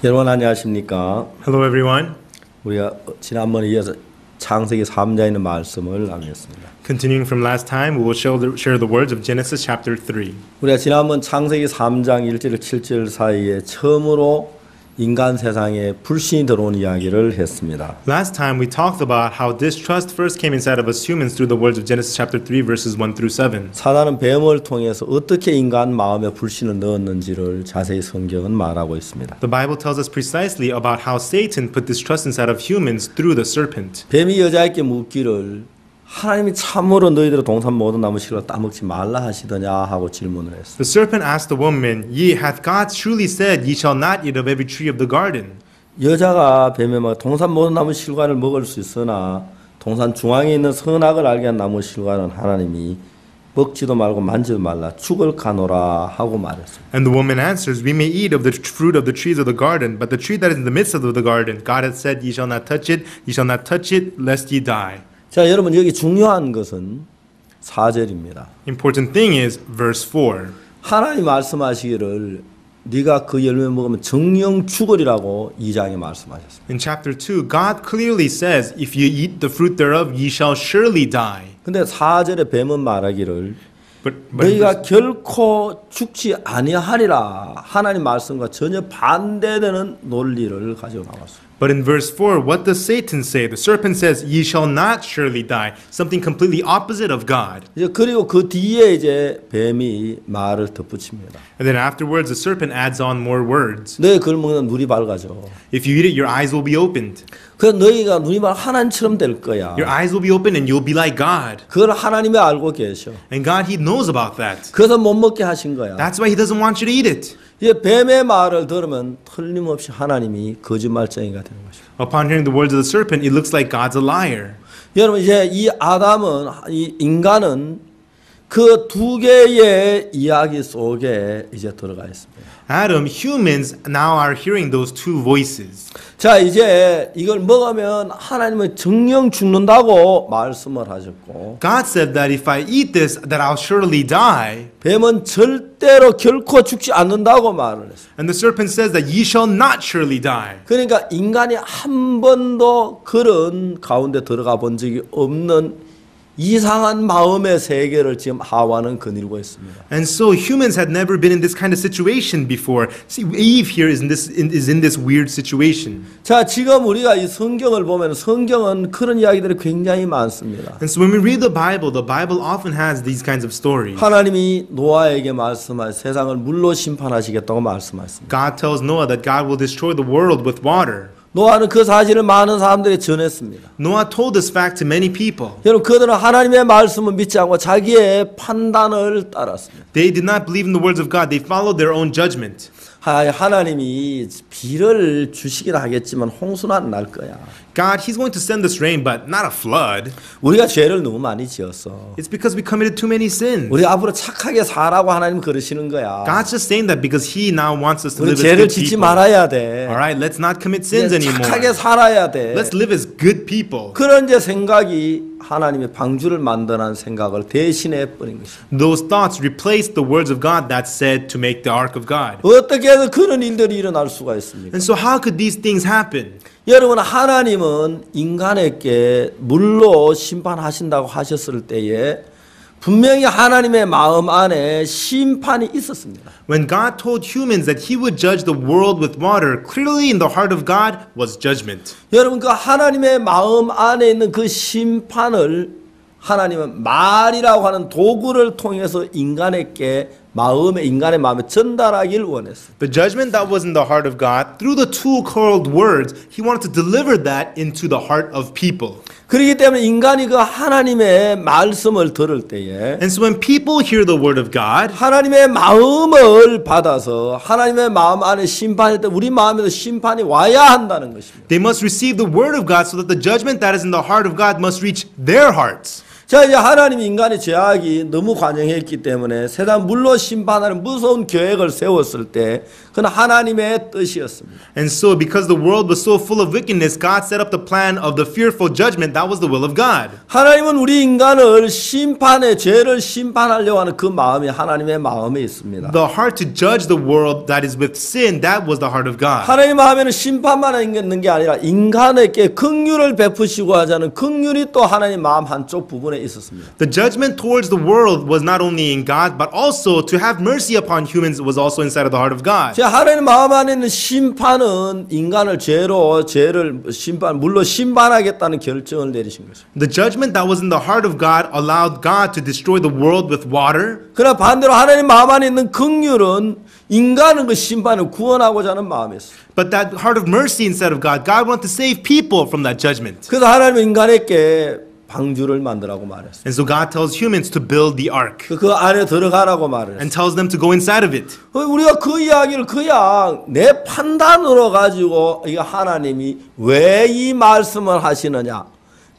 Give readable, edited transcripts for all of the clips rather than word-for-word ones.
여러분 안녕하십니까? Hello everyone. 우리가 지난번에 이어서 창세기 3장에 있는 말씀을 나누겠습니다. Continuing from last time, we will share the words of Genesis chapter 3. 우리가 지난번 창세기 3장 1절 7절 사이에 처음으로 인간 세상에 불신이 들어온 이야기를 했습니다. Last time we talked about how distrust first came inside of us humans through the words of Genesis chapter 3 verses 1 through 7. 사단은 뱀을 통해서 어떻게 인간 마음에 불신을 넣었는지를 자세히 성경은 말하고 있습니다. The Bible tells us precisely about how Satan put distrust inside of humans through the serpent. 뱀이 여자에게 묻기를 하나님이 참으로 너희들의 동산 모든 나무 실과 따먹지 말라 하시더냐 하고 질문을 했어요. The serpent asked the woman, "Ye hath God truly said, Ye shall not eat of every tree of the garden?" 여자가 뱀에 막 동산 모든 나무 실과를 먹을 수 있으나 동산 중앙에 있는 선악을 알게 한 나무 실과는 하나님이 먹지도 말고 만지도 말라 죽을 가노라 하고 말했어요. And the woman answers, "We may eat of the fruit of the trees of the garden, but the tree that is in the midst of the garden, God hath said, Ye shall not touch it, ye shall not touch it, lest ye die." 자, 여러분 여기 중요한 것은 4절입니다. Important thing is verse 4. 하나님 말씀하시기를 네가 그 열매 먹으면 정령 죽으리라고 2장에 말씀하셨습니다. In chapter 2, God clearly says, "If you eat the fruit thereof, ye shall surely die." 근데 4절에 뱀은 말하기를 But 너희가 결코 죽지 아니하리라 하나님 말씀과 전혀 반대되는 논리를 가지고 나왔어요. But in verse 4, what does Satan say? The serpent says, "Ye shall not surely die." Something completely opposite of God. 이제 그리고 그 뒤에 이제 뱀이 말을 덧붙입니다. And then afterwards, the serpent adds on more words. 너희 그걸 먹는 눈이 밝아져. If you eat it, your eyes will be opened. 그래서 너희가 눈이 막 하나님처럼 될 거야. Your eyes will be opened and you'll be like God. 그걸 하나님이 알고 계셔. And God, He knows about that. 그래서 못 먹게 하신 거야. That's why He doesn't want you to eat it. 이제 뱀의 말을 들으면 틀림없이 하나님이 거짓말쟁이가 되는 것이죠. Upon hearing the words of the serpent, it looks like God's a liar. 여러분 이제 이 아담은 이 인간은 그 두 개의 이야기 속에 이제 들어가 있습니다. Adam, humans now are hearing those two voices. 자, 이제 이걸 먹으면 하나님은 정령 죽는다고 말씀을 하셨고 God said that if I eat this, that I'll surely die. 뱀은 절대로 결코 죽지 않는다고 말을 했어요. And the serpent says that ye shall not surely die. 그러니까 인간이 한 번도 그런 가운데 들어가 본 적이 없는 이상한 마음의 세계를 지금 하와는 거닐고 있습니다. And so humans had never been in this kind of situation before. See, Eve here is in this weird situation. 자, 지금 우리가 이 성경을 보면 성경은 그런 이야기들이 굉장히 많습니다. And so when we read the Bible often has these kinds of stories. 하나님이 노아에게 말씀하신 세상을 물로 심판하시겠다고 말씀하셨습니다. God tells Noah that God will destroy the world with water. 노아는 그 사실을 많은 사람들에게 전했습니다. Noah told this fact to many people. 여러분 그들은 하나님의 말씀을 믿지 않고 자기의 판단을 따랐습니다. They did not believe in the words of God. They followed their own judgment. 하나님이 비를 주시긴 하겠지만 홍수는 안 날 거야. God, He's going to send us rain, but not a flood. 우리가 죄를 너무 많이 지었어. It's because we committed too many sins. 우리 앞으로 착하게 살라고 하나님 그러시는 거야. God's just saying that because He now wants us to 우리 live as 죄를 good 짓지 people. 말아야 돼. All right, let's not commit sins anymore. 착하게 살아야 돼. Let's live as good people. 그런 이제 생각이 하나님의 방주를 만드는 생각을 대신해 버린 것입니다. Those thoughts replaced the words of God that said to make the ark of God. 어떻게 해서 그런 일들이 일어날 수가 있습니까? And so how could these things happen? 여러분 하나님은 인간에게 물로 심판하신다고 하셨을 때에 분명히 하나님의 마음 안에 심판이 있었습니다. When God told humans that He would judge the world with water, clearly in the heart of God was judgment. 여러분 그 하나님의 마음 안에 있는 그 심판을 하나님은 말이라고 하는 도구를 통해서 인간의 마음에 전달하길 원했어요. The judgment that was in the heart of God, through the tool called words, He wanted to deliver that into the heart of people. 그렇기 때문에 인간이 그 하나님의 말씀을 들을 때에 And so when people hear the word of God, 하나님의 마음을 받아서 하나님의 마음 안에 심판일 때 우리 마음에도 심판이 와야 한다는 것입니다. they must receive the word of God so that the judgment that is in the heart of God must reach their hearts. 자, 이제 하나님이 인간의 죄악이 너무 관영했기 때문에 세상 물로 심판하는 무서운 계획을 세웠을 때 그건 하나님의 뜻이었습니다. And so, because the world was so full of wickedness, God set up the plan of the fearful judgment. That was the will of God. 하나님은 우리 인간을 심판의 죄를 심판하려고 하는 그 마음이 하나님의 마음에 있습니다. The heart to judge the world that is with sin, that was the heart of God. 하나님 마음에는 심판만 있는 게 아니라 인간에게 긍휼을 베푸시고 하자는 긍휼이 또 하나님 마음 한쪽 부분에 있었습니다. The judgment towards the world was not only in God, but also to have mercy upon humans was also inside of the heart of God. 자, 하나님 마음 안에 있는 심판은 인간을 죄를 물로 심판하겠다는 결정을 내리신 거죠. The judgment that was in the heart of God allowed God to destroy the world with water. 그러나 반대로 하나님 마음 안에 있는 긍휼은 인간은 그 심판을 구원하고자 하는 마음이었어요. But that heart of mercy inside of God, God wanted to save people from that judgment. 그래서 하나님은 인간에게 방주를 만들라고 말했어요. And so God tells humans to build the ark 그 안에 들어가라고 말을 했어요. and tells them to go inside of it. 우리가 그 이야기를 그냥 내 판단으로 가지고 이거 하나님이 왜 이 말씀을 하시느냐,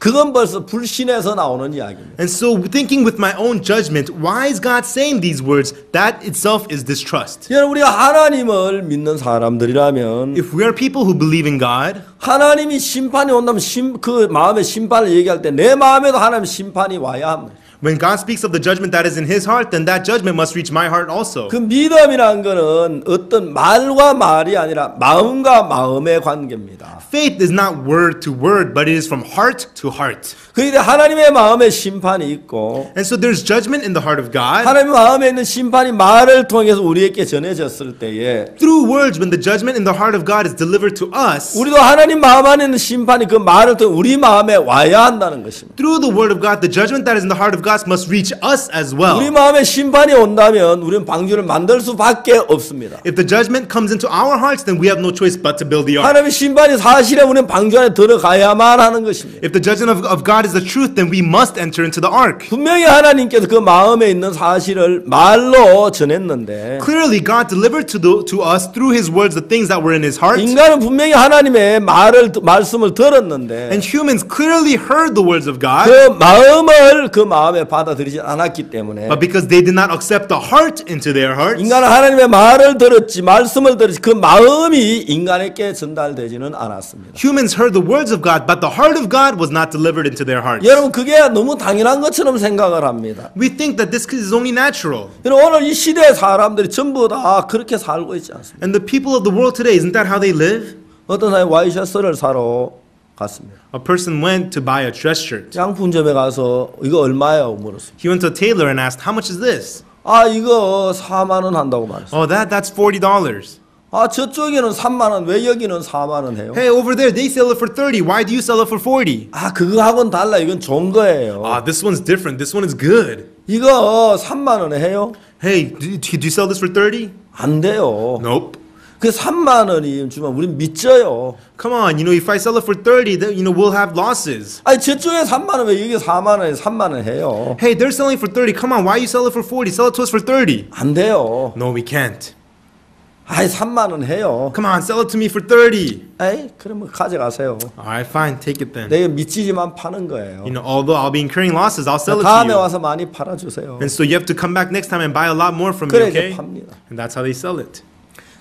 그건 벌써 불신에서 나오는 이야기입니다. And so thinking with my own judgment, why is God saying these words? That itself is distrust. 여러분, 우리가 하나님을 믿는 사람들이라면 If we are people who believe in God, 하나님이 심판이 온다면 그 마음의 심판을 얘기할 때 내 마음에도 하나님 심판이 와야 합니다. when God speaks of the judgment that is in His heart, then that judgment must reach my heart also. 그 믿음이란 거는 어떤 말과 말이 아니라 마음과 마음의 관계입니다. Faith is not word to word, but it is from heart to heart. 그런데 하나님의 마음에 심판이 있고 And so there's judgment in the heart of God. 하나님의 마음에 있는 심판이 말을 통해서 우리에게 전해졌을 때에 Through words, when the judgment in the heart of God is delivered to us, 우리도 하나님 마음 안에 있는 심판이 그 말을 통해 우리 마음에 와야 한다는 것입니다. through the word of God, the judgment that is in the heart of God must reach us as well. 우리 마음에 심판이 온다면 우리는 방주를 만들 수밖에 없습니다. If the judgment comes into our hearts, then we have no choice but to build the ark. 하나님의 심판이 사실에 우리는 방주 안에 들어가야만 하는 것입니다. If the judgment of God is the truth, then we must enter into the ark. 분명히 하나님께서 그 마음에 있는 사실을 말로 전했는데 Clearly, God delivered to us through His words the things that were in His heart. 인간은 분명히 하나님의 말씀을 들었는데 And humans clearly heard the words of God, 그 마음을 그 마음에 받아들이지 않았기 때문에 but because they did not accept the heart into their hearts, 인간은 하나님의 말을 들었지 말씀을 들었지 그 마음이 인간에게 전달되지는 않았습니다. humans heard the words of God, but the heart of God was not delivered into their hearts. 여러분, 그게 너무 당연한 것처럼 생각을 합니다. We think that this is only natural. 여러분, 오늘 이 시대의 사람들이 전부 다 그렇게 살고 있지 않습니다. And the people of the world today, isn't that how they live? 어떤 사람이 와이셔츠를 사러 갔습니다. A person went to buy a dress shirt. 양품점에 가서 이거 얼마예요? 물었어요. He went to a tailor and asked, how much is this? 아, 이거 4만 원 한다고 말했어요. Oh, that's $40. 아, 저쪽에는 3만 원, 왜 여기는 4만 원 해요? Hey, over there, they sell it for 30. Why do you sell it for 40? 아, 그거하고는 달라. 이건 좋은 거예요. This one's different. This one is good. 이거 3만 원에 해요? Hey, do you sell this for 30? 안 돼요. Nope. 그 3만 원이 주면 우린 믿져요. Come on, if I sell it for 30, then, we'll have losses. 아니, 저쪽에 3만 원, 왜 여기 4만 원에 3만 원 해요? Hey, they're selling for 30. Come on, why you sell it for 40? Sell it to us for 30. 안 돼요. No, we can't. 아이, 3만 원 해요. Come on, sell it to me for 30. 에이, 그러면 가져가세요. All right, fine, take it then. 내가 믿지지만 파는 거예요. Although I'll be incurring losses, I'll sell it to 다음에 you. 와서 많이 팔아주세요. And so you have to come back next time and buy a lot more from me, 그래 이제 okay? 팝니다. And that's how they sell it.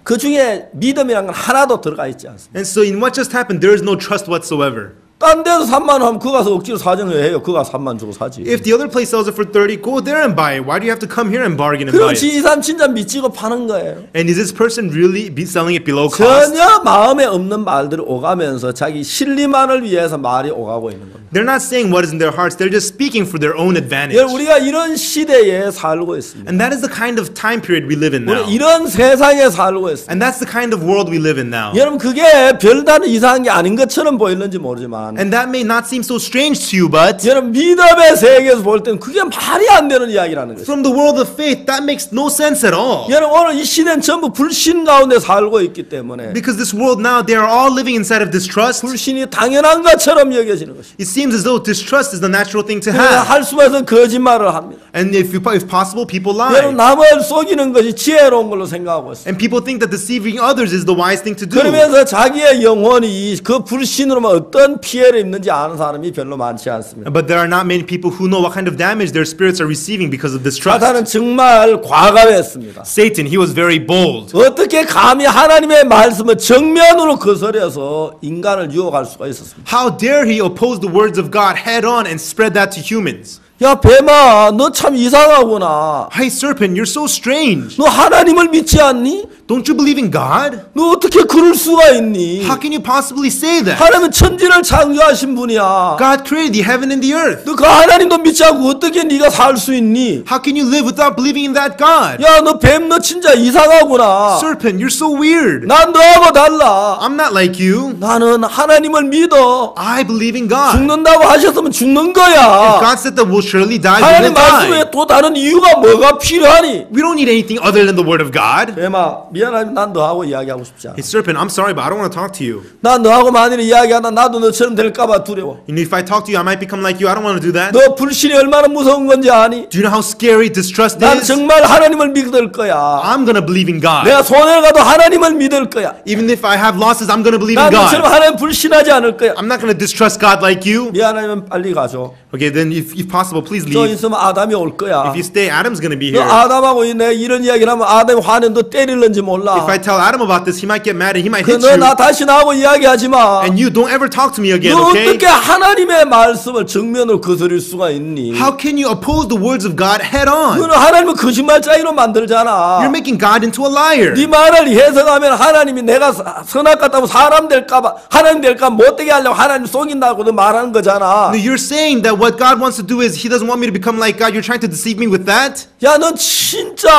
그 중에 믿음이란 건 하나도 들어가 있지 않습니다. And so in what just happened, there is no trust whatsoever. 딴 데서 3만 원 하면 그거 가서 억지로 사정을 해요. 그거 3만 주고 사지. If the other place sells it for 30, go there and buy it. Why do you have to come here and bargain and buy 그렇지, it? 이 사람 진짜 믿지고 파는 거예요. And is this person really selling it below cost? 전혀 마음에 없는 말들이 오가면서 자기 실리만을 위해서 말이 오가고 있는 겁니다. They're not saying what is in their hearts. They're just speaking for their own advantage. 여러분, 우리가 이런 시대에 살고 있습니다. And that is the kind of time period we live in now. 우리 이런 세상에 살고 있습니다. And that's the kind of world we live in now. 여러분, 그게 별다른 이상한 게 아닌 것처럼 보이는지 모르지만 And that may not seem so strange to you, but 여러분, 믿음의 세계에서 볼 때는 그게 말이 안 되는 이야기라는 거죠. from the world of faith, that makes no sense at all. 여러분, 오늘 이 시대는 전부 불신 가운데 살고 있기 때문에 Because this world now, they are all living inside of distrust. 불신이 당연한 것처럼 여겨지는 것입니다. It seems seems as though distrust is the natural thing to 그래서 have. 할 수만 있으면 거짓말을 합니다. And if possible, people 여러분 lie. 남을 속이는 것이 지혜로운 걸로 생각하고 있어요. And people think that deceiving others is the wise thing to do. 그러면서 자기의 영혼이 그 불신으로만 어떤 피해를 입는지 아는 사람이 별로 많지 않습니다. But there are not many people who know what kind of damage their spirits are receiving because of distrust. 사탄은 정말 과감했습니다. Satan, he was very bold. 어떻게 감히 하나님의 말씀을 정면으로 거스려서 인간을 유혹할 수가 있었습니까? How dare he oppose the words of God head on and spread that to humans? 야 뱀아 너 참 이상하구나. Hey serpent, you're so strange. 너 하나님을 믿지 않니? Don't you believe in God? 너 어떻게 그럴 수가 있니? How can you possibly say that? 하나님은 천지를 창조하신 분이야. God created the heaven and the earth. 너 그 하나님도 믿지 않고 어떻게 네가 살 수 있니? How can you live without believing in that God? 야 너 뱀 너 진짜 이상하구나. Serpent, you're so weird. 난 너하고 달라. I'm not like you. 나는 하나님을 믿어. I believe in God. 죽는다고 하셨으면 죽는 If 거야. God said that we'll surely die, we 하나님 will die. 말씀에 또 다른 이유가 뭐가 필요하니? We don't need anything other than the word of God. 뱀아 미안하면 난 너하고 이야기하고 싶지 않아. Hey serpent, I'm sorry, but I don't want to talk to you. 난 너하고 만일에 이야기하다 나도 너처럼 될까봐 두려워. And if I talk to you, I might become like you. I don't want to do that. 너 불신이 얼마나 무서운 건지 아니? Do you know how scary distrust 난 is? 정말 하나님을 믿을 거야. I'm gonna believe in God. 내가 손해를 가도 하나님을 믿을 거야. Even if I have losses, I'm gonna believe 난 in 너처럼 God. 하나님 불신하지 않을 거야. I'm not gonna distrust God like you. 미안하면 빨리 가죠. Okay, then if possible, please 저 leave. 있으면 아담이 올 거야. If you stay, Adam's gonna be 너 here. 아담하고 내 이런 이야기를 하면 아담이 화는 너 때릴는지 몰라. If I tell Adam about this, he might get mad and he might 그 hit 너 you. 나 다시 나하고 이야기하지 마. And you don't ever talk to me again, 너 okay? 어떻게 하나님의 말씀을 정면으로 거스릴 수가 있니? How can you oppose the words of God head on? 너는 하나님을 거짓말쟁이로 만들잖아. You're making God into a liar. 네 말을 해석하면 하나님이 내가 선악 같다고 사람 될까봐 하나님 될까 못되게 하려고 하나님 속인다고 너 말하는 거잖아. No, you're saying that what God wants to do is He doesn't want me to become like God. You're trying to deceive me with that? 야, 너 진짜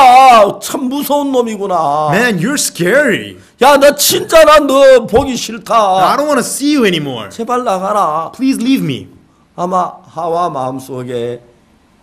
참 무서운 놈이구나. Man, you're scary. 야, 너 진짜 난 너 보기 I 싫다. don't want to see you anymore. 제발 나가라. Please leave me. 아마 하와 마음속에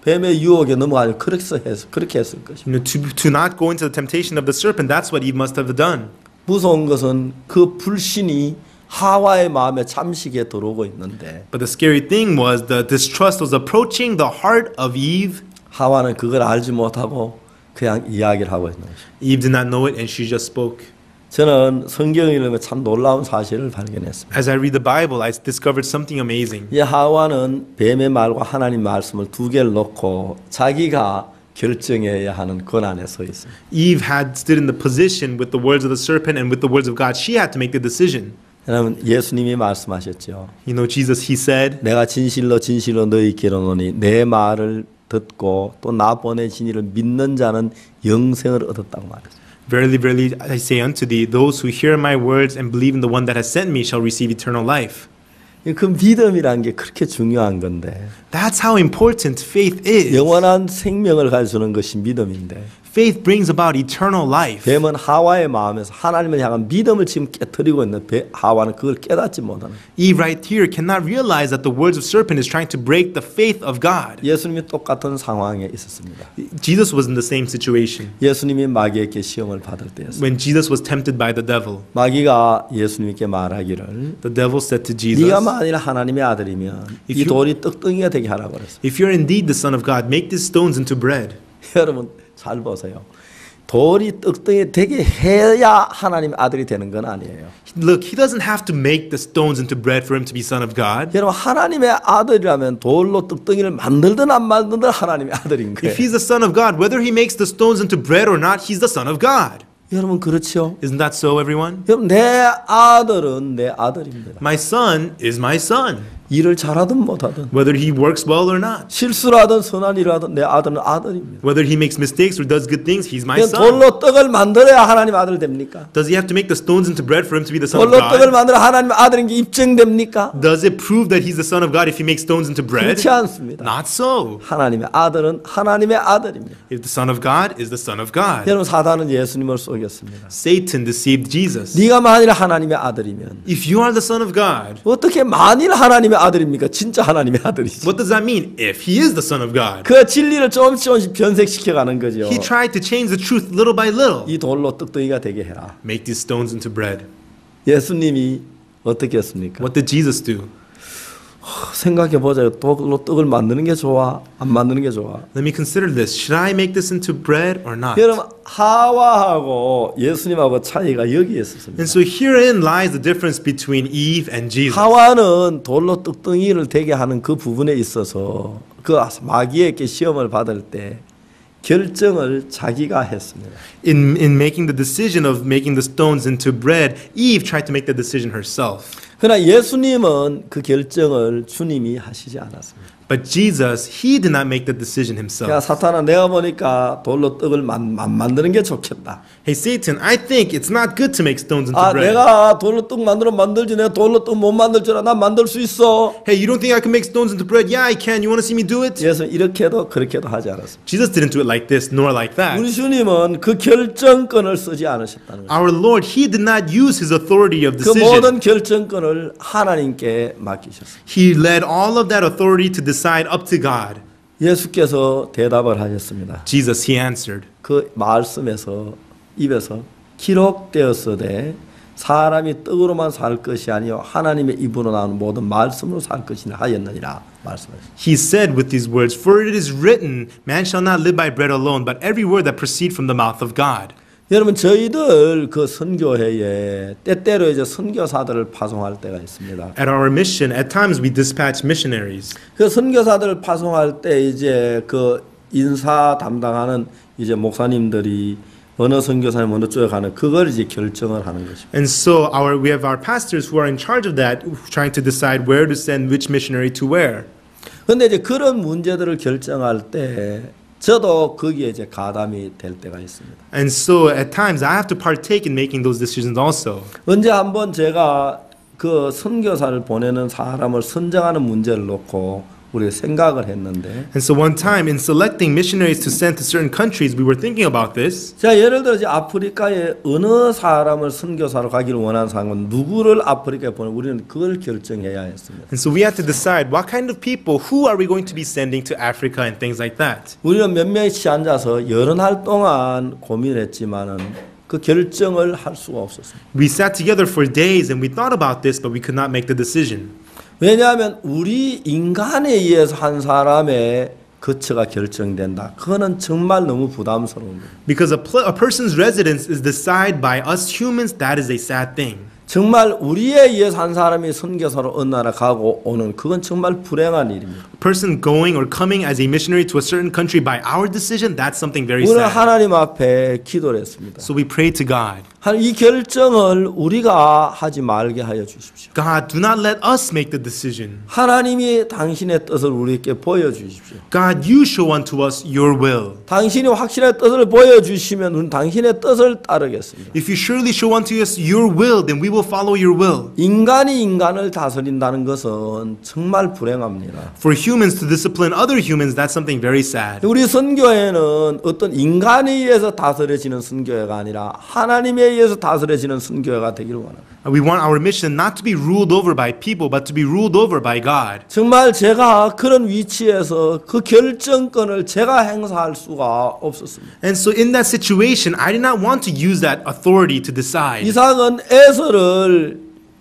뱀의 유혹에 넘어가려 그렇게 했을 것입니다. You know, to not go into the temptation of the serpent, that's what Eve must have done. 무서운 것은 그 불신이 하와의 마음에 잠식에 들어오고 있는데 But the scary thing was the distrust was approaching the heart of Eve. 하와는 그걸 알지 못하고 그냥 이야기를 하고 있는 것입니다. Eve did not know it and she just spoke. 저는 성경을 읽으면 참 놀라운 사실을 발견했습니다. As I read the Bible, I discovered something amazing. 이 하와는 뱀의 말과 하나님 말씀을 두 개를 놓고 자기가 결정해야 하는 권한에 서 있습니다. Eve had stood in the position with the words of the serpent and with the words of God. She had to make the decision. 여러분 예수님이 말씀하셨죠. You know, Jesus, He said, 내가 진실로 진실로 너희에게 이르노니 내 말을 듣고 또 나 보내신 이를 믿는 자는 영생을 얻었다고 말했어요. Verily, verily, I say unto thee, those who hear my words and believe in the one that has sent me shall receive eternal life. 그 믿음이란 게 그렇게 중요한 건데 That's how important faith is. 영원한 생명을 가져주는 것이 믿음인데 Faith brings about eternal life. 뱀은 하와의 마음에서 하나님을 향한 믿음을 지금 깨뜨리고 있는 하와는 그걸 깨닫지 못하는 Eve right here cannot realize that the words of serpent is trying to break the faith of God. 예수님이 똑같은 상황에 있었습니다. Jesus was in the same situation. 예수님이 마귀에게 시험을 받을 때였어요. When Jesus was tempted by the devil, 마귀가 예수님께 말하기를 the devil said to Jesus, 네가 만일 하나님의 아들이면 이 돌이 떡덩이가 되게 하라고 그랬어요. if you're indeed the Son of God, make these stones into bread. 여러분 잘 보세요. 돌이 떡덩이 되게 해야 하나님의 아들이 되는 건 아니에요. Look, he doesn't have to make the stones into bread for him to be Son of God. 여러분 하나님의 아들이라면 돌로 떡덩이를 만들든 안 만들든 하나님의 아들인 거예요. If he's the Son of God, whether he makes the stones into bread or not, he's the Son of God. 여러분 그렇죠? Isn't that so, everyone? 여러분 내 아들은 내 아들입니다. My son is my son. 일을 잘하든 못하든 Whether he works well or not. 실수를 하든 선한 일을 하든 내 아들은 아들입니다. Whether he makes mistakes or does good things, he's my 그냥 son. 돌로 떡을 만들어야 하나님 아들 됩니까? Does he have to make the stones into bread for him to be the Son of 돌로 떡을 God? 만들어 하나님 아들인 게 입증됩니까? Does it prove that he's the Son of God if he makes stones into bread? 그렇지 않습니다. Not so. 하나님의 아들은 하나님의 아들입니다. If the Son of God is the Son of God. 여러분 사단은 예수님을 속였습니다. Satan deceived Jesus. 네가 만일 하나님의 아들이면 If you are the Son of God, 어떻게 만일 하나님의 아들입니까? 진짜 하나님의 아들이지. what does that mean? If he is the Son of God. 그 진리를 조금씩 변색시켜가는 거죠. He tried to change the truth little by little. 이 돌로 떡덩이가 되게 해라. Make these stones into bread. 예수님이 어떻게 했습니까? What did Jesus do? 생각해보자. 돌로 떡을 만드는 게 좋아? 안 만드는 게 좋아? Let me consider this. Should I make this into bread or not? 여러분 하와하고 예수님하고 차이가 여기에 있었습니다. And so herein lies the difference between Eve and Jesus. 하와는 돌로 떡덩이를 되게 하는 그 부분에 있어서 그 마귀에게 시험을 받을 때 결정을 자기가 했습니다. In making the decision of making the stones into bread, Eve tried to make the decision herself. 그러나 예수님은 그 결정을 주님이 하시지 않았습니다. But Jesus, he did not make the decision 그러니까 himself. 사탄아 내가 보니까 돌로 떡을 만드는 게 좋겠다. Hey Satan, I think it's not good to make stones into 아 bread. 내가 돌로 떡 만들지 내가 돌로 떡 못 만들 줄 알아. 난 만들 수 있어. Hey, you don't think I can make stones into bread? Yeah, I can. You want to see me do it? 예수 이렇게도 그렇게도 하지 않았습니다. Jesus didn't do it like this nor like that. 우리 주님은 그 결정권을 쓰지 않으셨다는 거예요. Our Lord, he did not use his authority of 그 decision. 모든 결정권을 하나님께 맡기셨습니다. He led all of that authority to decide up to God. 예수께서 대답을 하셨습니다. Jesus, he answered. 그 말씀에서 입에서 기록되었으되 사람이 떡으로만 살 것이 아니요 하나님의 입으로 나오는 모든 말씀으로 살 것이라 하였느니라 말씀하셨습니다. He said with these words, For it is written, Man shall not live by bread alone, but every word that proceed from the mouth of God. 여러분 저희들 그 선교회에 때때로 이제 선교사들을 파송할 때가 있습니다. At our mission, at times we dispatch missionaries. 그 선교사들을 파송할 때 이제 그 인사 담당하는 이제 목사님들이 어느 선교사님 어느 쪽에 가는 그걸 이제 결정을 하는 것입니다. And so we have our pastors who are in charge of that, trying to decide where to send which missionary to where. 그런데 이제 그런 문제들을 결정할 때 저도 거기에 이제 가담이 될 때가 있습니다. And so at times I have to partake in making those decisions also. 언제 한번 제가 그 선교사를 보내는 사람을 선정하는 문제를 놓고 우리가 생각을 했는데 And so one time in selecting missionaries to send to certain countries, we were thinking about this. 자 예를 들어 이제 아프리카에 어느 사람을 선교사로 가기를 원하는 사람은 누구를 아프리카에 보내 우리는 그걸 결정해야 했습니다. And so we had to decide what kind of people, who are we going to be sending to Africa and things like that. 우리는 몇 명씩 앉아서 여러 날 동안 고민했지만은 그 결정을 할 수가 없었습니다. We sat together for days and we thought about this, but we could not make the decision. 왜냐하면 우리 인간에 의해서 한 사람의 거처가 결정된다. 그거는 정말 너무 부담스러운 거예요. Because a person's residence is decided by us humans, that is a sad thing. 정말 우리에 의해서 한 사람이 선교사로 어느 나라 가고 오는 그건 정말 불행한 일입니다. A person going or coming as a missionary to a certain country by our decision, that's something very 우리는 sad. 하나님 앞에 기도를 했습니다. So we pray to God. 이 결정을 우리가 하지 말게 하여 주십시오. God, do not let us make the decision. 하나님이 당신의 뜻을 우리에게 보여주십시오. God, you show unto us your will. 당신이 확실한 뜻을 보여주시면 우리는 당신의 뜻을 따르겠습니다. If you surely show unto us your will, then we will follow your will. 인간이 인간을 다스린다는 것은 정말 불행합니다. For humans to discipline other humans, that's something very sad. 우리 선교회는 어떤 인간에 의해서 다스려지는 선교회가 아니라 하나님에 의해서 다스려지는 선교회가 되기를 원합니다. We want our mission not to be ruled over by people, but to be ruled over by God. 정말 제가 그런 위치에서 그 결정권을 제가 행사할 수가 없었습니다. And so in that situation, I did not want to use that authority to decide. 이삭은 에서를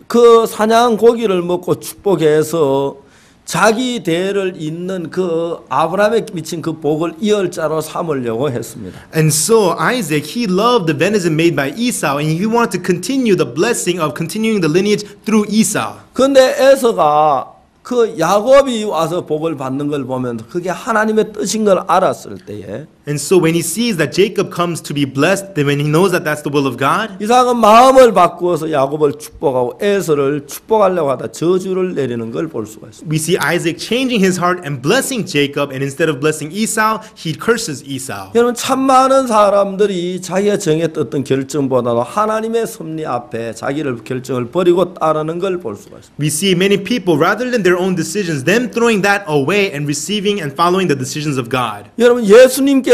그 사냥 고기를 먹고 축복해서 자기 대를 잇는 그 아브라함에 미친 그 복을 이열자로 삼으려고 했습니다. And so Isaac, he loved the venison made by Esau, and he wanted to continue the blessing of continuing the lineage through Esau. 그런데 에서가 그 야곱이 와서 복을 받는 걸 보면 그게 하나님의 뜻인 걸 알았을 때에 And so when he sees that Jacob comes to be blessed, then when he knows that that's the will of God, 이삭은 마음을 바꾸어서 야곱을 축복하고 에서를 축복하려고 하다 저주를 내리는 걸 볼 수가 있습니다. we see Isaac changing his heart and blessing Jacob, and instead of blessing Esau, he curses Esau. 여러분 참 많은 사람들이 자기가 정했던 결정보다도 하나님의 섭리 앞에 자기를 결정을 버리고 따르는 걸 볼 수가 있습니다. We see many people, rather than their own decisions, them throwing that away and receiving and following the decisions of God. 여러분 예수님께서는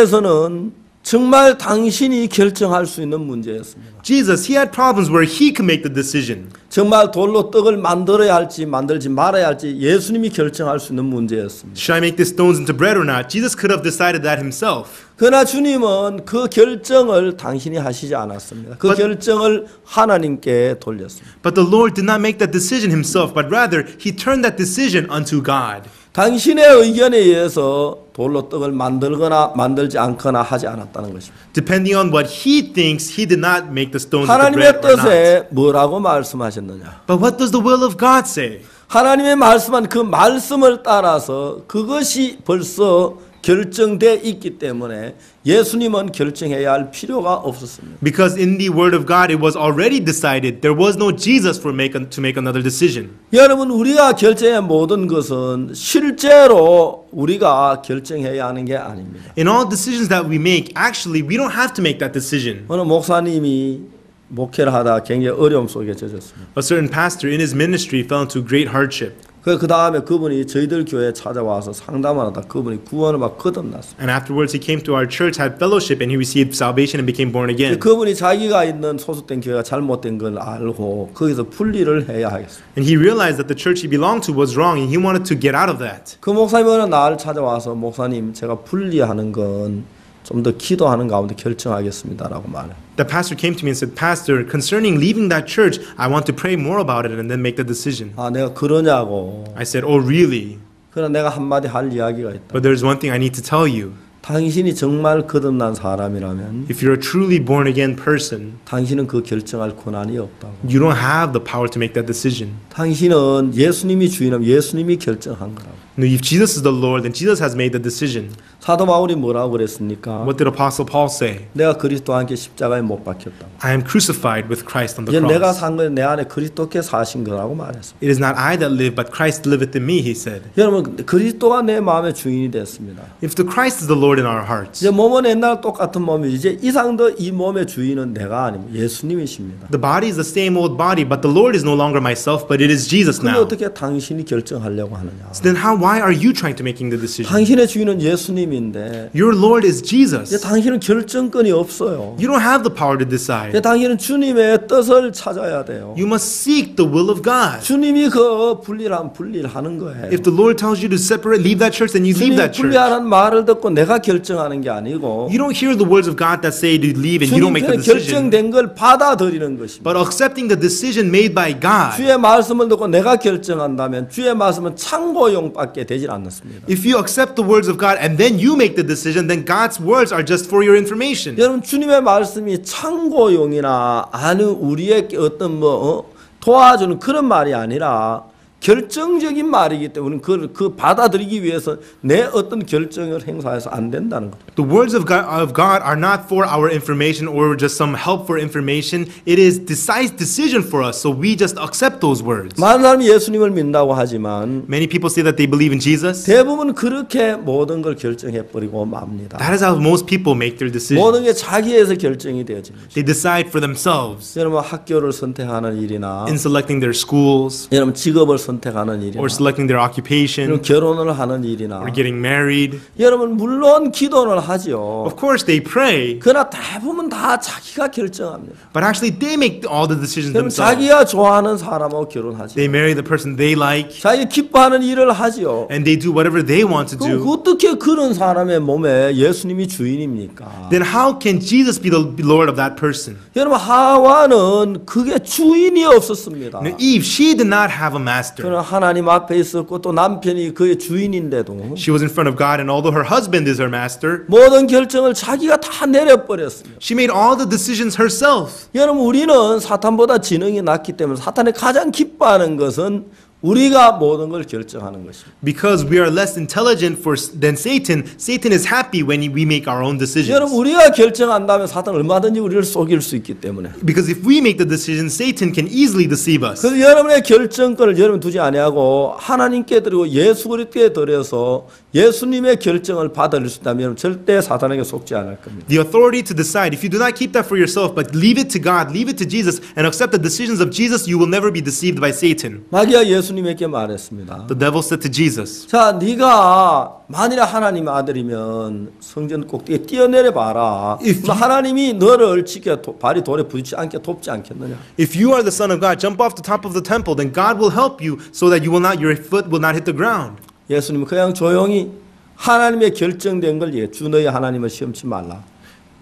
정말 당신이 결정할 수 있는 문제였습니다. Jesus, he had problems where he could make the decision. 정말 돌로 떡을 만들어야 할지 만들지 말아야 할지 예수님이 결정할 수 있는 문제였습니다. Should I make these stones into bread or not? Jesus could have decided that himself. 그러나 주님은 그 결정을 당신이 하시지 않았습니다. 그 결정을 하나님께 돌렸습니다. But the Lord did not make that decision himself, but rather he turned that decision unto God. 당신의 의견에 의해서 돌로 떡을 만들거나 만들지 않거나 하지 않았다는 것입니다. Depending on what he thinks, he did not make the stones into 하나님의 bread or not. 뜻에 뭐라고 말씀하셨느냐? But what does the will of God say? 하나님의 말씀한 그 말씀을 따라서 그것이 벌써 결정돼 있기 때문에 예수님은 결정해야 할 필요가 없었습니다. Because in the word of God it was already decided. There was no Jesus to make another decision. 여러분 우리가 결정의 모든 것은 실제로 우리가 결정해야 하는 게 아닙니다. In all decisions that we make, actually we don't have to make that decision. 어느 목사님이 목회를 하다 굉장히 어려움 속에 젖었습니다. A certain pastor in his ministry fell into great hardship. 그 다음에 그분이 저희들 교회에 찾아와서 상담을 하다 그분이 구원을 막 거듭났어요. And afterwards he came to our church, had fellowship, and he received salvation and became born again. 그분이 자기가 있는 소속된 교회가 잘못된 걸 알고 거기서 분리를 해야 하겠어요. And he realized that the church he belonged to was wrong, and he wanted to get out of that. 그 목사님이 어느 날 찾아와서 목사님 제가 분리하는 건 좀 더 기도하는 가운데 결정하겠습니다라고 말해요. The pastor came to me and said, Pastor, concerning leaving that church, I want to pray more about it and then make the decision. 아 내가 그러냐고. I said, Oh, really? 그러나 내가 한마디 할 이야기가 있다. But there's one thing I need to tell you. 당신이 정말 거듭난 사람이라면 If you're a truly born again person, 당신은 그 결정할 권한이 없다고. you don't have the power to make that decision. 당신은 예수님이 주인이면 예수님이 결정한 거라고. No, if Jesus is the Lord, then Jesus has made the decision. 사도 바울이 뭐라고 그랬습니까? What did Apostle Paul say? 내가 그리스도와 함께 십자가에 못 박혔다고. I am crucified with Christ on the 이제 내가 cross. 산 건 내 안에 그리스도께 사신 거라고 말했습니다. It is not I that live, but Christ liveth in me, he said. 여러분 그리스도가 내 마음의 주인이 됐습니다. If the Christ is the Lord in our hearts, 이제 몸은 옛날 똑같은 몸이 이제 이상 더 이 몸의 주인은 내가 아닙니다. 예수님이십니다. the body is the same old body, but the Lord is no longer myself, but it is Jesus 근데 now. 어떻게 당신이 결정하려고 하느냐? So then why are you trying to making the decision? 당신의 주인은 예수님인데 Your Lord is 이제 Jesus. 당신은 결정권이 없어요. You don't have the power to 이제 decide. 당신은 주님의 뜻을 찾아야 돼요. You must seek the will of God. 주님이 그 분리하면 분리하는 거예요. If the Lord tells you to separate, leave that church, then you leave 주님이 that church. 분리하라는 말을 듣고 내가 결정하는 게 아니고 You don't hear the words of God that say to leave and you don't make the 주님께 decision, 결정된 걸 받아들이는 것입니다. but accepting the decision made by God. 주의 말씀을 듣고 내가 결정한다면 주의 말씀은 참고용밖에 되질 않습니다. If you accept the words of God and then you make the decision, then God's words are just for your information. 여러분 주님의 말씀이 참고용이나 아니 우리의 어떤 도와주는 그런 말이 아니라 결정적인 말이기 때문에 그 받아들이기 위해서 내 어떤 결정을 행사해서 안 된다는 거죠. The words of God are not for our information or just some help for information. It is decisive decision for us, so we just accept those words. 많은 사람이 예수님을 믿는다고 하지만 Many people say that they believe in Jesus. 대부분 그렇게 모든 걸 결정해 버리고 맙니다. That is how most people make their decisions. 모든 게 자기에서 결정이 되어집니다. They decide for themselves 여러분 학교를 선택하는 일이나 in selecting their schools 여러분 직업을 선택하는 일이나 or selecting their 여러분 occupation 결혼을 하는 일이나 or getting married. 여러분 물론 기도를 하죠. Of course they pray, 그러나 대부분 다 자기가 결정합니다. but actually they make all the decisions 여러분 themselves. 자기가 좋아하는 사람하고 결혼하죠. They marry the person they like 자기가 기뻐하는 일을 하죠. and they do whatever they want to 그럼 do. 어떻게 그런 사람의 몸에 예수님이 주인입니까? Then how can Jesus be the Lord of that person? 여러분 하와는 그게 주인이 없었습니다. Now, Eve, she did not have a master. 그는 하나님 앞에 있었고 또 남편이 그의 주인인데도 She was in front of God, and although her husband is her master, 모든 결정을 자기가 다 내려버렸습니다. she made all the decisions herself. 여러분 우리는 사탄보다 지능이 낮기 때문에 사탄이 가장 기뻐하는 것은 우리가 모든 걸 결정하는 것입니다. Because we are less intelligent than Satan, Satan is happy when we make our own decisions. 여러분 우리가 결정한다면 사탄은 얼마든지 우리를 속일 수 있기 때문에 Because if we make the decision, Satan can easily deceive us. 그래서 여러분의 결정권을 여러분 두지 아니하고 하나님께 드리고 예수 그리스도께 드려서 예수님의 결정을 받아들일 수 있다면 절대 사탄에게 속지 않을 겁니다. The authority to decide, if you do not keep that for yourself, but leave it to God, leave it to Jesus, and accept the decisions of Jesus, you will never be deceived by Satan. 마귀가 예수님에게 말했습니다. The devil said to Jesus, 자, 네가 만일 하나님의 아들이면 성전 꼭대기에 뛰어내려 봐라. 하나님이 너를 지켜 발이 돌에 부딪히지 않게 돕지 않겠느냐? if you are the son of God, jump off the top of the temple, then God will help you so that your foot will not hit the ground. 예수님은 그냥 조용히 하나님의 결정된 걸 얘기해. 주 너희 하나님을 시험치 말라.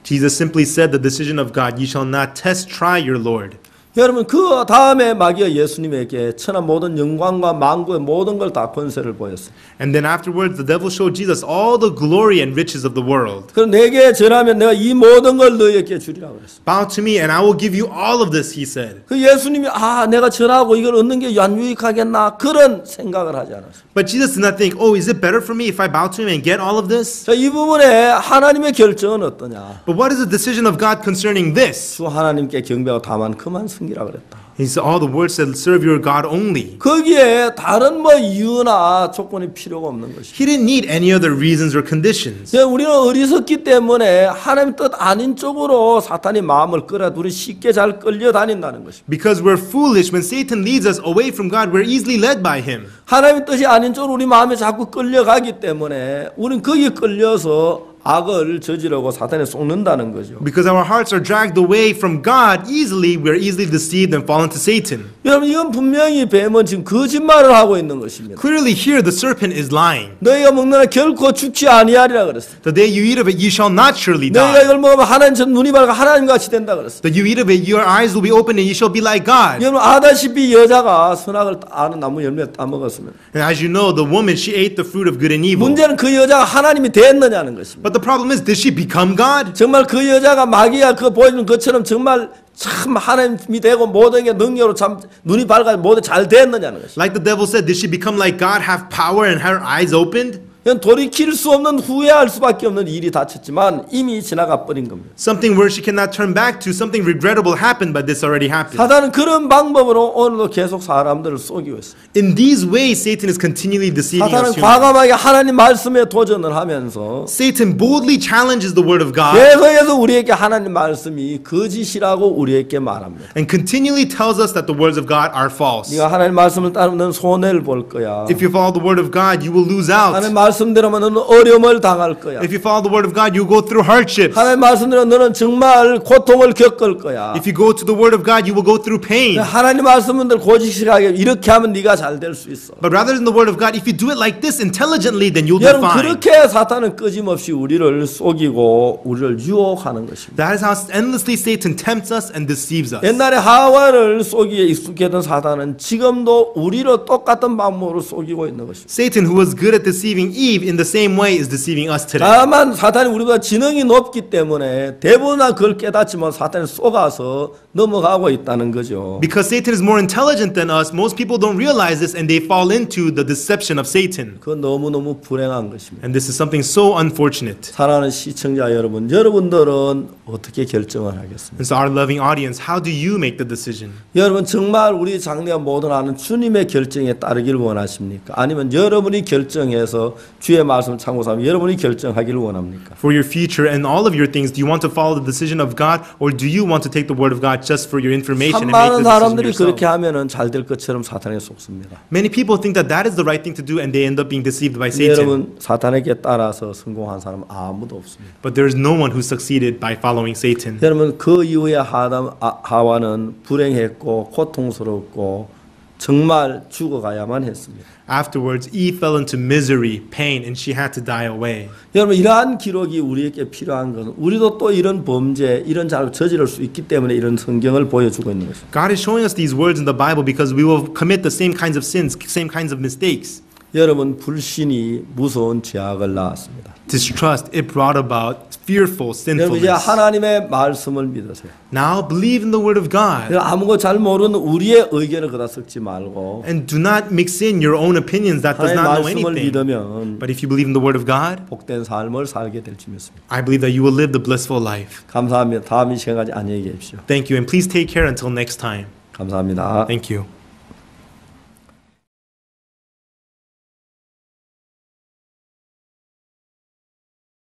Jesus simply said the decision of God, you shall not test, try your Lord. 여러분 그 다음에 마귀가 예수님에게 천한 모든 영광과 만국의 모든 걸 다 권세를 보였어요. And then afterwards, the devil showed Jesus all the glory and riches of the world. 그럼 내게 전하면 내가 이 모든 걸 너희에게 주리라고 그랬어요. Bow to me and I will give you all of this, he said. 그 예수님이 내가 전하고 이걸 얻는 게 안 유익하겠나 그런 생각을 하지 않았어요. But Jesus did not think, oh, is it better for me if I bow to him and get all of this? 자, 이 부분에 하나님의 결정은 어떠냐? But what is the decision of God concerning this? 주 하나님께 경배하고 다만 그만 섬기라 그랬다. He said, all the words said, serve your God only. 거기에 다른 뭐 이유나 조건이 필요가 없는 것이죠. He didn't need any other reasons or conditions. 우리는 어리석기 때문에 하나님 뜻 아닌 쪽으로 사탄이 마음을 끌어 우리 쉽게 잘 끌려다닌다는 것입니다. Because we're foolish, when Satan leads us away from God, we're easily led by him. 하나님 뜻이 아닌 쪽으로 우리 마음에 자꾸 끌려가기 때문에 우리는 거기에 끌려서 악을 저지르고 사탄에 속는다는 거죠. Because our hearts are dragged away from God easily, we're easily deceived and fall into Satan. 여러분 이건 분명히 뱀은 지금 거짓말을 하고 있는 것입니다. Clearly here the serpent is lying. 너희가 먹느라 결코 죽지 아니하리라 그랬어요. The day you eat of it, you shall not surely 너희가 die. 이걸 먹으면 하나님 전 눈이 밝아 하나님 같이 된다 그랬어요. That you eat of it, your eyes will be opened and you shall be like God. 여러분 아다시피 여자가 선악을 아는 나무 열매 따먹었으면 And as you know, the woman, she ate the fruit of good and evil. 문제는 그 여자가 하나님이 됐느냐는 것입니다. But the problem is, did she become God? 정말 그 여자가 마귀가 그 보여주는 것처럼 정말 참 하나님이 되고 모든 게 능력으로 참 눈이 밝아 모두 잘 됐느냐는 것입니다. Like the devil said, did she become like God, have power and her eyes opened? 돌이킬 수 없는 후회할 수밖에 없는 일이 닥쳤지만 이미 지나가 버린 겁니다. Something where she cannot turn back to, something regrettable happened, but this already happened. 사단은 그런 방법으로 오늘도 계속 사람들을 속이고 있어요. In these ways, Satan is continually deceiving 사단은 us humans. 과감하게 하나님 말씀에 도전을 하면서 Satan boldly challenges the word of God 계속해서 우리에게 하나님 말씀이 거짓이라고 우리에게 말합니다. and continually tells us that the words of God are false. 네가 하나님 말씀을 따르면 너는 손해를 볼 거야. If you follow the word of God, you will lose out. 하나님 말씀대로만 너는 어려움을 당할 거야. If you follow the word of God, you go through hardships. 하나님 말씀대로 너는 정말 고통을 겪을 거야. If you go to the word of God, you will go through pain. 하나님 말씀을 고지식하게 이렇게 하면 네가 잘 될 수 있어. But rather than the word of God, if you do it like this intelligently, then you'll do 여러분 fine. 그렇게 사탄은 끊임없이 우리를 속이고 우리를 유혹하는 것입니다. That is how endlessly Satan tempts us and deceives us. 옛날에 하와를 속이기에 익숙했던 사탄은 지금도 우리를 똑같은 방법으로 속이고 있는 것입니다. Satan, who was good at deceiving Eve in the same way, is deceiving us today. 다만 사탄이 우리보다 지능이 높기 때문에 대부분 그걸 깨닫지만 사탄이 속아서 넘어가고 있다는 거죠. Because Satan is more intelligent than us, most people don't realize this and they fall into the deception of Satan. 그건 너무너무 불행한 것입니다. And this is something so unfortunate. 사랑하는 시청자 여러분, 여러분들은 어떻게 결정을 하겠습니까? And so our loving audience, how do you make the decision? 여러분 정말 우리 장래가 모든 하는 주님의 결정에 따르기를 원하십니까? 아니면 여러분이 결정해서 주의 말씀을 참고하면 여러분이 결정하기를 원합니까? For your future and all of your things, do you want to follow the decision of God or do you want to take the word of God just for your information and make 많은 the decision 사람들이 yourself? 그렇게 하면은 잘 될 것처럼 사탄에 속습니다. Many people think that that is the right thing to do and they end up being deceived by Satan. 여러분 사탄에게 따라서 성공한 사람은 아무도 없습니다. But there is no one who succeeded by following Satan. 여러분 그 이후에 하와는 불행했고 고통스럽고 정말 죽어가야만 했습니다. Afterwards, Eve fell into misery, pain, and she had to die away. 여러분 이러한 기록이 우리에게 필요한 것은 우리도 또 이런 범죄, 이런 잘을 저지를 수 있기 때문에 이런 성경을 보여주고 있는 것입니다. God is showing us these words in the Bible because we will commit the same kinds of sins, same kinds of mistakes. 여러분 불신이 무서운 죄악을 낳았습니다. Distrust, it brought about fearful 여러분 이제 sinfulness. 하나님의 말씀을 믿으세요. Now believe in the word of God 아무것도 잘 모르는 우리의 의견을 그다 섞지 말고 and do not mix in your own opinions that does 하나님의 not know 말씀을 anything. 믿으면 But if you believe in the word of God, 복된 삶을 살게 될 줄 믿습니다. I believe that you will live the blissful life. 감사합니다. 다음 이 시간까지 안녕히 계십시오. Thank you and please take care until next time. 감사합니다. Thank you.